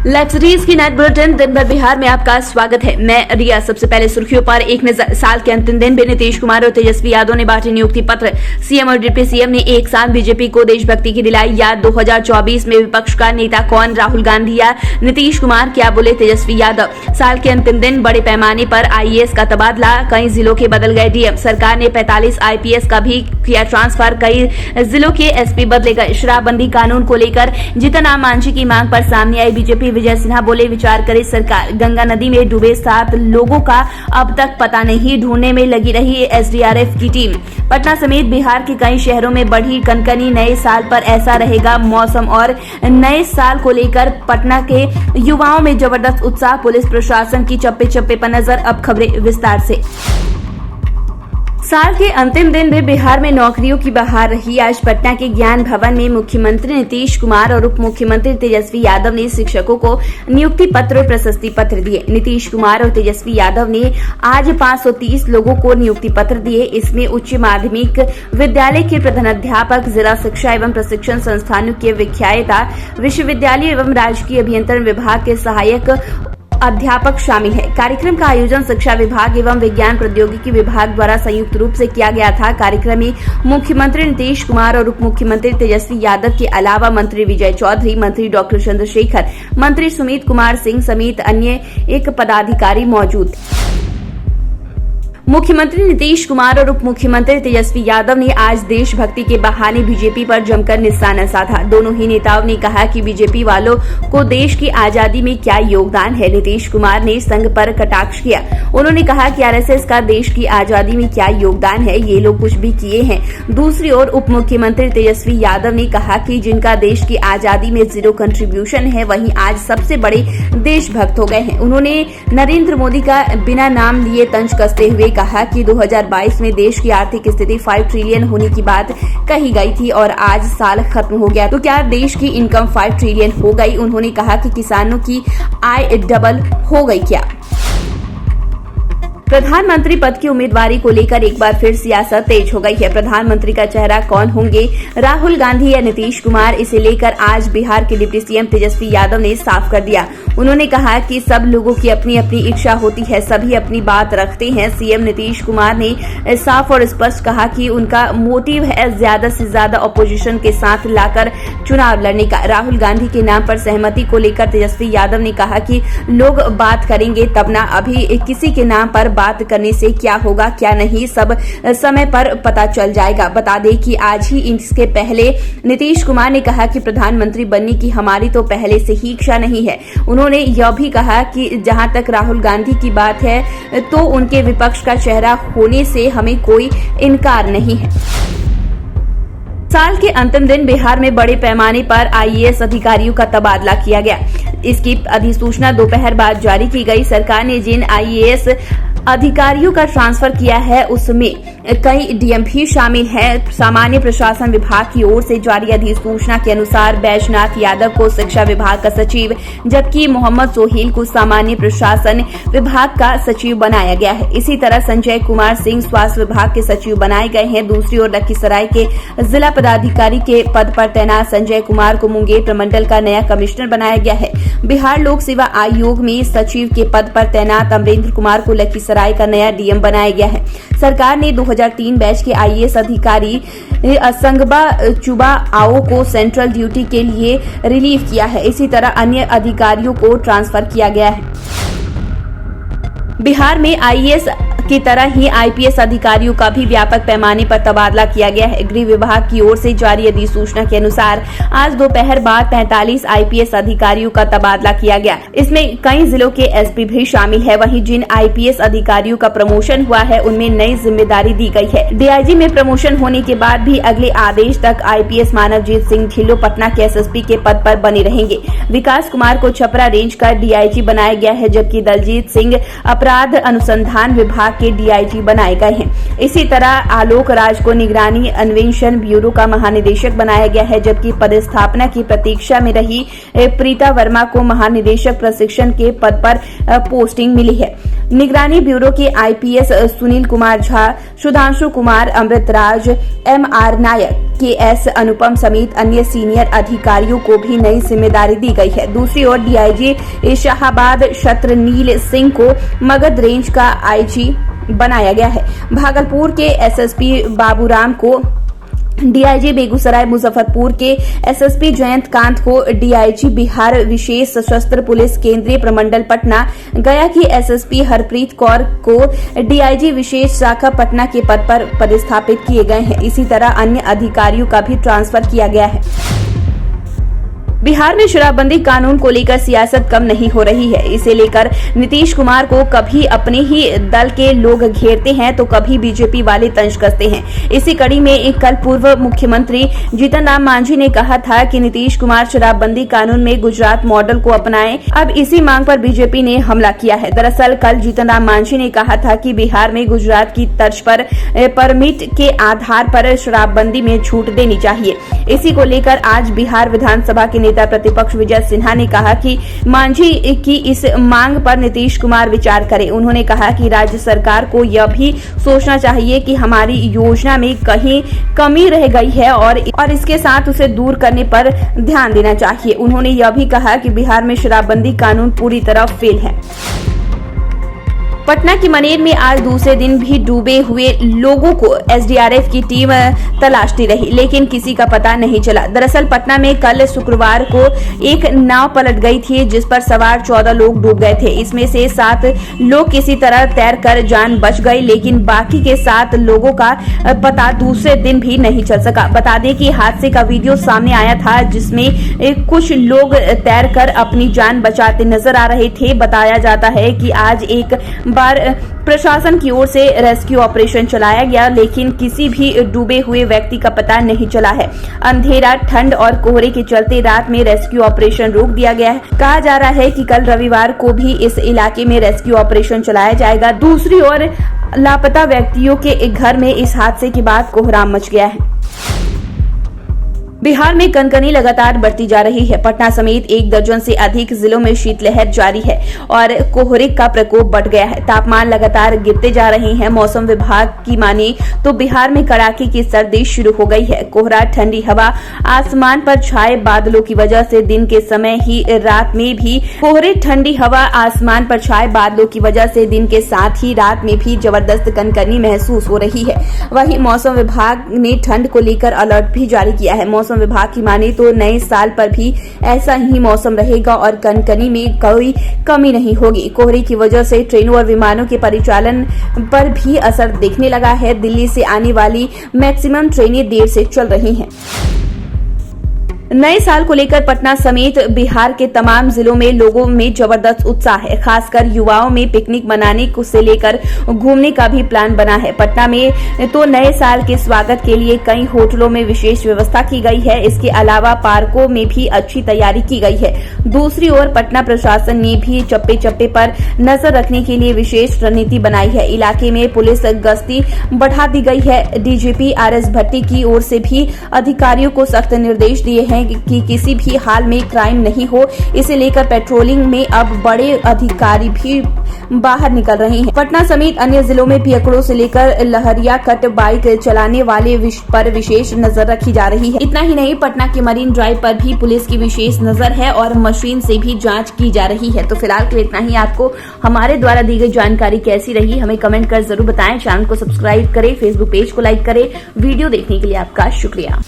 Luxuries की night bulletin दिन भर बिहार में आपका स्वागत है। मैं रिया। सबसे पहले सुर्खियों पर एक नजर। साल के अंतिम दिन भी नीतीश कुमार और तेजस्वी यादव ने बांटे नियुक्ति पत्र। सीएम और डिप्टी सीएम ने एक साथ बीजेपी को देशभक्ति की दिलाई याद। 2024 में विपक्ष का नेता कौन, राहुल गांधी या नीतीश कुमार, क्या बोले तेजस्वी यादव। साल के अंतिम दिन बड़े पैमाने पर आईएएस का तबादला, कई जिलों के बदल गए डीएम। सरकार ने 45 आईपीएस का भी किया ट्रांसफर, कई जिलों के एसपी बदले गए। शराबबंदी कानून को लेकर जीतन राम मांझी की मांग पर सामने आई बीजेपी। विजय सिन्हा बोले, विचार करे सरकार। गंगा नदी में डूबे 7 लोगों का अब तक पता नहीं, ढूंढने में लगी रही एसडीआरएफ की टीम। पटना समेत बिहार के कई शहरों में बढ़ी कनकनी। नए साल पर ऐसा रहेगा मौसम और नए साल को लेकर पटना के युवाओं में जबरदस्त उत्साह। पुलिस प्रशासन की चप्पे चप्पे पर नजर। अब खबरें विस्तार से। साल के अंतिम दिन भी बिहार में नौकरियों की बहार रही। आज पटना के ज्ञान भवन में मुख्यमंत्री नीतीश कुमार और उप मुख्यमंत्री तेजस्वी यादव ने शिक्षकों को नियुक्ति पत्र और प्रशस्ति पत्र दिए। नीतीश कुमार और तेजस्वी यादव ने आज 530 लोगों को नियुक्ति पत्र दिए। इसमें उच्च माध्यमिक विद्यालय के प्रधानाध्यापक, जिला शिक्षा एवं प्रशिक्षण संस्थानों के व्याख्याता, विश्वविद्यालय एवं राजकीय अभियंत्रण विभाग के सहायक अध्यापक शामिल है। कार्यक्रम का आयोजन शिक्षा विभाग एवं विज्ञान प्रौद्योगिकी विभाग द्वारा संयुक्त रूप से किया गया था। कार्यक्रम में मुख्यमंत्री नीतीश कुमार और उप मुख्यमंत्री तेजस्वी यादव के अलावा मंत्री विजय चौधरी, मंत्री डॉक्टर चंद्रशेखर, मंत्री सुमित कुमार सिंह समेत अन्य एक पदाधिकारी मौजूद। मुख्यमंत्री नीतीश कुमार और उप मुख्यमंत्री तेजस्वी यादव ने आज देशभक्ति के बहाने बीजेपी पर जमकर निशाना साधा। दोनों ही नेताओं ने कहा कि बीजेपी वालों को देश की आजादी में क्या योगदान है। नीतीश कुमार ने संघ पर कटाक्ष किया। उन्होंने कहा कि आरएसएस का देश की आजादी में क्या योगदान है, ये लोग कुछ भी किए हैं। दूसरी ओर उप मुख्यमंत्री तेजस्वी यादव ने कहा कि जिनका देश की आजादी में 0 कंट्रीब्यूशन है, वहीं आज सबसे बड़े देशभक्त हो गए हैं। उन्होंने नरेंद्र मोदी का बिना नाम लिए तंज कसते हुए कहा कि 2022 में देश की आर्थिक स्थिति 5 ट्रिलियन होने की बात कही गई थी और आज साल खत्म हो गया तो क्या देश की इनकम 5 ट्रिलियन हो गई। उन्होंने कहा कि किसानों की आय डबल हो गई क्या। प्रधानमंत्री पद की उम्मीदवारी को लेकर एक बार फिर सियासत तेज हो गई है। प्रधानमंत्री का चेहरा कौन होंगे, राहुल गांधी या नीतीश कुमार, इसे लेकर आज बिहार के डिप्टी सीएम तेजस्वी यादव ने साफ कर दिया। उन्होंने कहा कि सब लोगों की अपनी अपनी इच्छा होती है, सभी अपनी बात रखते हैं। सीएम नीतीश कुमार ने साफ और स्पष्ट कहा कि उनका मोटिव है ज्यादा से ज्यादा अपोजिशन के साथ लाकर चुनाव लड़ने का। राहुल गांधी के नाम पर सहमति को लेकर तेजस्वी यादव ने कहा कि लोग बात करेंगे तब ना, अभी किसी के नाम पर बात करने से क्या होगा क्या नहीं, सब समय पर पता चल जाएगा। बता दें कि आज ही इसके पहले नीतीश कुमार ने कहा कि प्रधानमंत्री बनने की हमारी तो पहले से ही इच्छा नहीं है। उन्होंने यह भी कहा कि जहां तक राहुल गांधी की बात है तो उनके विपक्ष का चेहरा होने से हमें कोई इनकार नहीं है। साल के अंतिम दिन बिहार में बड़े पैमाने पर आईएएस अधिकारियों का तबादला किया गया। इसकी अधिसूचना दोपहर बाद जारी की गई। सरकार ने जिन आईएएस अधिकारियों का ट्रांसफर किया है उसमें कई डीएम भी शामिल हैं। सामान्य प्रशासन विभाग की ओर से जारी अधिसूचना के अनुसार बैजनाथ यादव को शिक्षा विभाग का सचिव, जबकि मोहम्मद सोहेल को सामान्य प्रशासन विभाग का सचिव बनाया गया है। इसी तरह संजय कुमार सिंह स्वास्थ्य विभाग के सचिव बनाए गए हैं। दूसरी ओर लखीसराय के जिला पदाधिकारी के पद पर तैनात संजय कुमार को मुंगेर प्रमंडल का नया कमिश्नर बनाया गया है। बिहार लोक सेवा आयोग में सचिव के पद पर तैनात अमरेंद्र कुमार को लखीसराय का नया डीएम बनाया गया है। सरकार ने 2003 बैच के आईएएस अधिकारी संगबा चुबा आओ को सेंट्रल ड्यूटी के लिए रिलीव किया है। इसी तरह अन्य अधिकारियों को ट्रांसफर किया गया है। बिहार में आईएएस की तरह ही आईपीएस अधिकारियों का भी व्यापक पैमाने पर तबादला किया गया है। गृह विभाग की ओर से जारी अधिसूचना के अनुसार आज दोपहर बाद 45 आईपीएस अधिकारियों का तबादला किया गया। इसमें कई जिलों के एसपी भी शामिल है। वहीं जिन आईपीएस अधिकारियों का प्रमोशन हुआ है उनमें नई जिम्मेदारी दी गई है। डीआईजी में प्रमोशन होने के बाद भी अगले आदेश तक आईपीएस मानवजीत सिंह ढिल्लों पटना के एसएसपी के पद पर बने रहेंगे। विकास कुमार को छपरा रेंज का डीआईजी बनाया गया है, जबकि दलजीत सिंह अपराध अनुसंधान विभाग के डीआईजी बनाए गए हैं। इसी तरह आलोक राज को निगरानी अन्वेषण ब्यूरो का महानिदेशक बनाया गया है, जबकि पदस्थापना की प्रतीक्षा में रही प्रीता वर्मा को महानिदेशक प्रशिक्षण के पद पर पोस्टिंग मिली है। निगरानी ब्यूरो के आईपीएस सुनील कुमार झा, सुधांशु कुमार, अमृतराज, एमआर नायक, केएस अनुपम समेत अन्य सीनियर अधिकारियों को भी नई जिम्मेदारी दी गई है। दूसरी ओर डीआईजी शाहाबाद शत्रनील सिंह को मगध रेंज का आईजी बनाया गया है। भागलपुर के एसएसपी बाबूराम को डीआईजी, बेगूसराय मुजफ्फरपुर के एसएसपी जयंत कांत को डीआईजी बिहार विशेष सशस्त्र पुलिस केंद्रीय प्रमंडल पटना, गया की एसएसपी हरप्रीत कौर को डीआईजी विशेष शाखा पटना के पद पर पदस्थापित किए गए हैं। इसी तरह अन्य अधिकारियों का भी ट्रांसफर किया गया है। बिहार में शराबबंदी कानून को लेकर सियासत कम नहीं हो रही है। इसे लेकर नीतीश कुमार को कभी अपने ही दल के लोग घेरते हैं तो कभी बीजेपी वाले तंज कसते हैं। इसी कड़ी में कल पूर्व मुख्यमंत्री जीतन राम मांझी ने कहा था कि नीतीश कुमार शराबबंदी कानून में गुजरात मॉडल को अपनाएं। अब इसी मांग पर बीजेपी ने हमला किया है। दरअसल कल जीतन राम मांझी ने कहा था कि बिहार में गुजरात की तर्ज पर परमिट के आधार पर शराबबंदी में छूट देनी चाहिए। इसी को लेकर आज बिहार विधानसभा के नेता प्रतिपक्ष विजय सिन्हा ने कहा कि मांझी की इस मांग पर नीतीश कुमार विचार करें। उन्होंने कहा कि राज्य सरकार को यह भी सोचना चाहिए कि हमारी योजना में कहीं कमी रह गई है और इसके साथ उसे दूर करने पर ध्यान देना चाहिए। उन्होंने यह भी कहा कि बिहार में शराबबंदी कानून पूरी तरह फेल है। पटना की मनेर में आज दूसरे दिन भी डूबे हुए लोगों को एसडीआरएफ की टीम तलाशती रही, लेकिन किसी का पता नहीं चला। दरअसल पटना में कल शुक्रवार को एक नाव पलट गई थी जिस पर सवार 14 लोग डूब गए थे। इसमें से 7 लोग किसी तरह तैरकर जान बच गए, लेकिन बाकी के 7 लोगों का पता दूसरे दिन भी नहीं चल सका। बता दें कि हादसे का वीडियो सामने आया था जिसमें कुछ लोग तैरकर अपनी जान बचाते नजर आ रहे थे। बताया जाता है कि आज एक बार प्रशासन की ओर से रेस्क्यू ऑपरेशन चलाया गया, लेकिन किसी भी डूबे हुए व्यक्ति का पता नहीं चला है। अंधेरा, ठंड और कोहरे के चलते रात में रेस्क्यू ऑपरेशन रोक दिया गया है। कहा जा रहा है कि कल रविवार को भी इस इलाके में रेस्क्यू ऑपरेशन चलाया जाएगा। दूसरी ओर लापता व्यक्तियों के घर में इस हादसे के बाद कोहराम मच गया है। बिहार में कनकनी लगातार बढ़ती जा रही है। पटना समेत 1 दर्जन से अधिक जिलों में शीतलहर जारी है और कोहरे का प्रकोप बढ़ गया है। तापमान लगातार गिरते जा रहे हैं। मौसम विभाग की माने तो बिहार में कड़ाके की सर्दी शुरू हो गई है। कोहरा, ठंडी हवा, आसमान पर छाए बादलों की वजह से दिन के समय ही रात में भी कोहरे, ठंडी हवा, आसमान पर छाए बादलों की वजह से दिन के साथ ही रात में भी जबरदस्त कनकनी महसूस हो रही है। वहीं मौसम विभाग ने ठंड को लेकर अलर्ट भी जारी किया है। मौसम विभाग की माने तो नए साल पर भी ऐसा ही मौसम रहेगा और कनकनी में कोई कमी नहीं होगी। कोहरे की वजह से ट्रेनों और विमानों के परिचालन पर भी असर दिखने लगा है। दिल्ली से आने वाली मैक्सिमम ट्रेनें देर से चल रही हैं। नए साल को लेकर पटना समेत बिहार के तमाम जिलों में लोगों में जबरदस्त उत्साह है। खासकर युवाओं में पिकनिक मनाने को से लेकर घूमने का भी प्लान बना है। पटना में तो नए साल के स्वागत के लिए कई होटलों में विशेष व्यवस्था की गई है। इसके अलावा पार्कों में भी अच्छी तैयारी की गई है। दूसरी ओर पटना प्रशासन ने भी चप्पे चप्पे पर नजर रखने के लिए विशेष रणनीति बनाई है। इलाके में पुलिस गश्ती बढ़ा दी गई है। डीजीपी आरएस भट्टी की ओर से भी अधिकारियों को सख्त निर्देश दिए हैं कि किसी भी हाल में क्राइम नहीं हो। इसे लेकर पेट्रोलिंग में अब बड़े अधिकारी भी बाहर निकल रहे हैं। पटना समेत अन्य जिलों में पियकड़ों से लेकर लहरिया कट बाइक चलाने वाले पर विशेष नजर रखी जा रही है। इतना ही नहीं, पटना के मरीन ड्राइव पर भी पुलिस की विशेष नजर है और मशीन से भी जांच की जा रही है। तो फिलहाल के लिए इतना ही। आपको हमारे द्वारा दी गई जानकारी कैसी रही हमें कमेंट कर जरूर बताएं। चैनल को सब्सक्राइब करें, फेसबुक पेज को लाइक करें। वीडियो देखने के लिए आपका शुक्रिया।